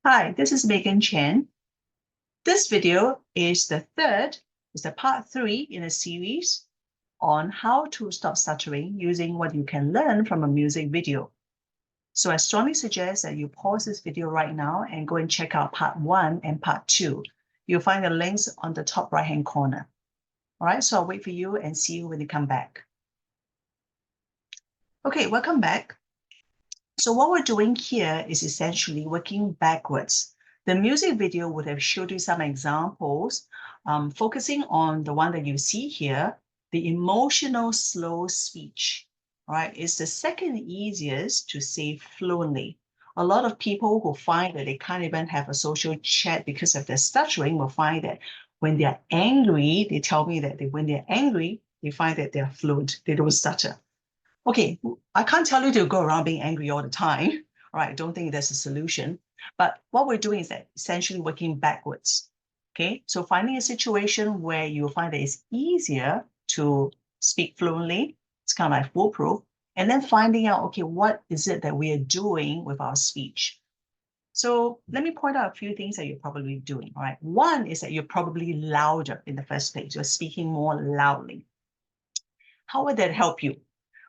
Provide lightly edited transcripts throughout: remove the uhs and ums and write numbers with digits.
Hi, this is Magan Chen. This video is the part 3 in a series on how to stop stuttering using what you can learn from a music video. So I strongly suggest that you pause this video right now and go and check out part 1 and part 2. You'll find the links on the top right-hand corner. All right, so I'll wait for you and see you when you come back. Okay, welcome back. So what we're doing here is essentially working backwards. The music video would have showed you some examples, focusing on the one that you see here, the emotional slow speech, right? It's the second easiest to say fluently. A lot of people who find that they can't even have a social chat because of their stuttering will find that when they're angry, they tell me that when they're angry, they find that they're fluent, they don't stutter. Okay, I can't tell you to go around being angry all the time. All right, I don't think that's a solution. But what we're doing is that essentially working backwards. Okay, so finding a situation where you find that it's easier to speak fluently, it's kind of like foolproof, and then finding out, okay, what is it that we are doing with our speech? So let me point out a few things that you're probably doing. All right, one is that you're probably louder in the first place. You're speaking more loudly. How would that help you?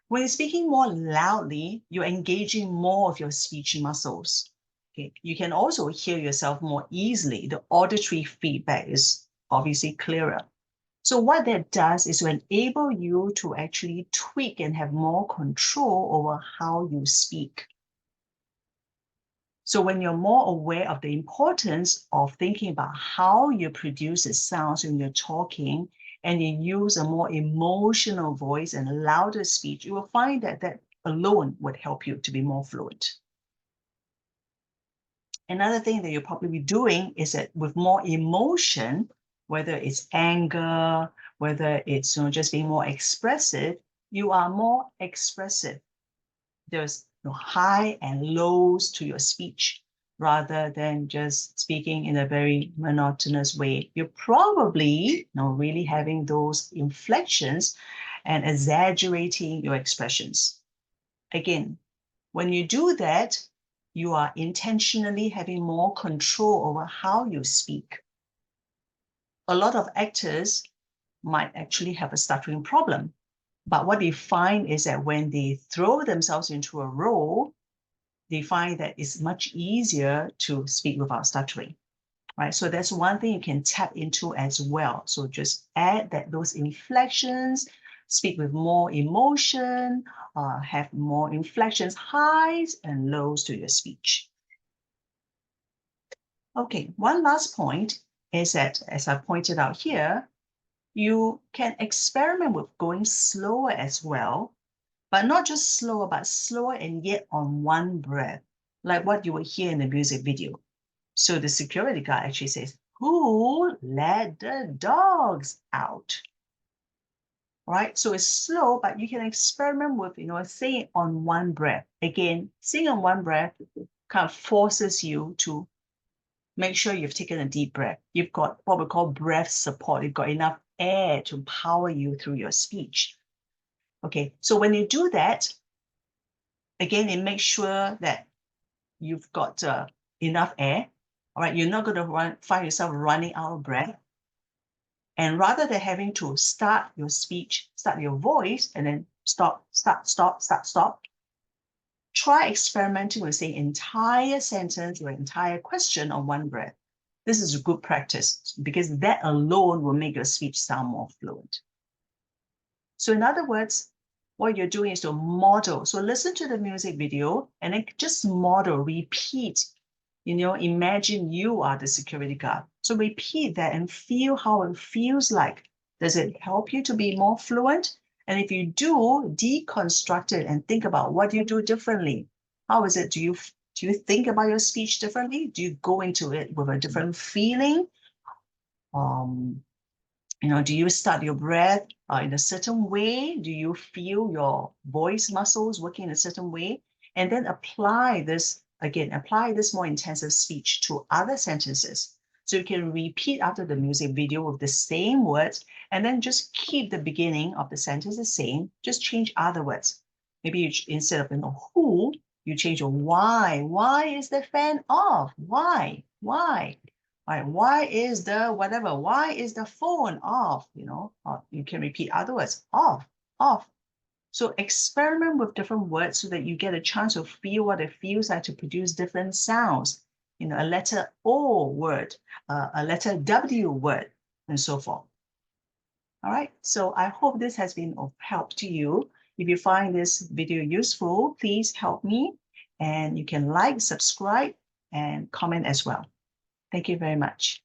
When you're speaking more loudly, you're engaging more of your speech muscles. Okay. You can also hear yourself more easily. The auditory feedback is obviously clearer. So what that does is to enable you to actually tweak and have more control over how you speak. So when you're more aware of the importance of thinking about how you produce the sounds when you're talking, and you use a more emotional voice and louder speech, you will find that that alone would help you to be more fluent. Another thing that you'll probably be doing is that with more emotion, whether it's anger, whether it's just being more expressive, you are more expressive. There's high and lows to your speech rather than just speaking in a very monotonous way. You're probably really having those inflections and exaggerating your expressions. Again, when you do that, you are intentionally having more control over how you speak. A lot of actors might actually have a stuttering problem. But what they find is that when they throw themselves into a role, they find that it's much easier to speak without stuttering, right? So that's one thing you can tap into as well. So just add those inflections, speak with more emotion, have more inflections, highs and lows to your speech. Okay, one last point is that, as I pointed out here, you can experiment with going slower as well, but not just slower, but slower and yet on one breath, like what you will hear in the music video. So the security guard actually says, "Who let the dogs out?" Right? So it's slow, but you can experiment with, saying it on one breath. Again, saying on one breath kind of forces you to make sure you've taken a deep breath. You've got what we call breath support. You've got enough air to power you through your speech. Okay, so when you do that, again, it makes sure that you've got enough air. All right, you're not going to find yourself running out of breath. And rather than having to start your speech, start your voice, and then stop, start, stop, start, stop, try experimenting with the entire sentence or entire question on one breath. This is a good practice because that alone will make your speech sound more fluent. So in other words, what you're doing is to model. So listen to the music video and then just model, repeat. Imagine you are the security guard. So repeat that and feel how it feels like. Does it help you to be more fluent? And if you do, deconstruct it and think about what you do differently. How is it? Do you think about your speech differently? Do you go into it with a different feeling? Do you start your breath in a certain way? Do you feel your voice muscles working in a certain way? And then apply this more intensive speech to other sentences. So you can repeat after the music video with the same words, and then just keep the beginning of the sentence the same, just change other words. Maybe instead of who, You change your why. Why is the fan off? Why? Why? Right? Why is the whatever? Why is the phone off? You know, or you can repeat other words. Off, off. So experiment with different words so that you get a chance to feel what it feels like to produce different sounds. You know, a letter O word, a letter W word, and so forth. All right, so I hope this has been of help to you. If you find this video useful, please help me, and you can like, subscribe, and comment as well. Thank you very much.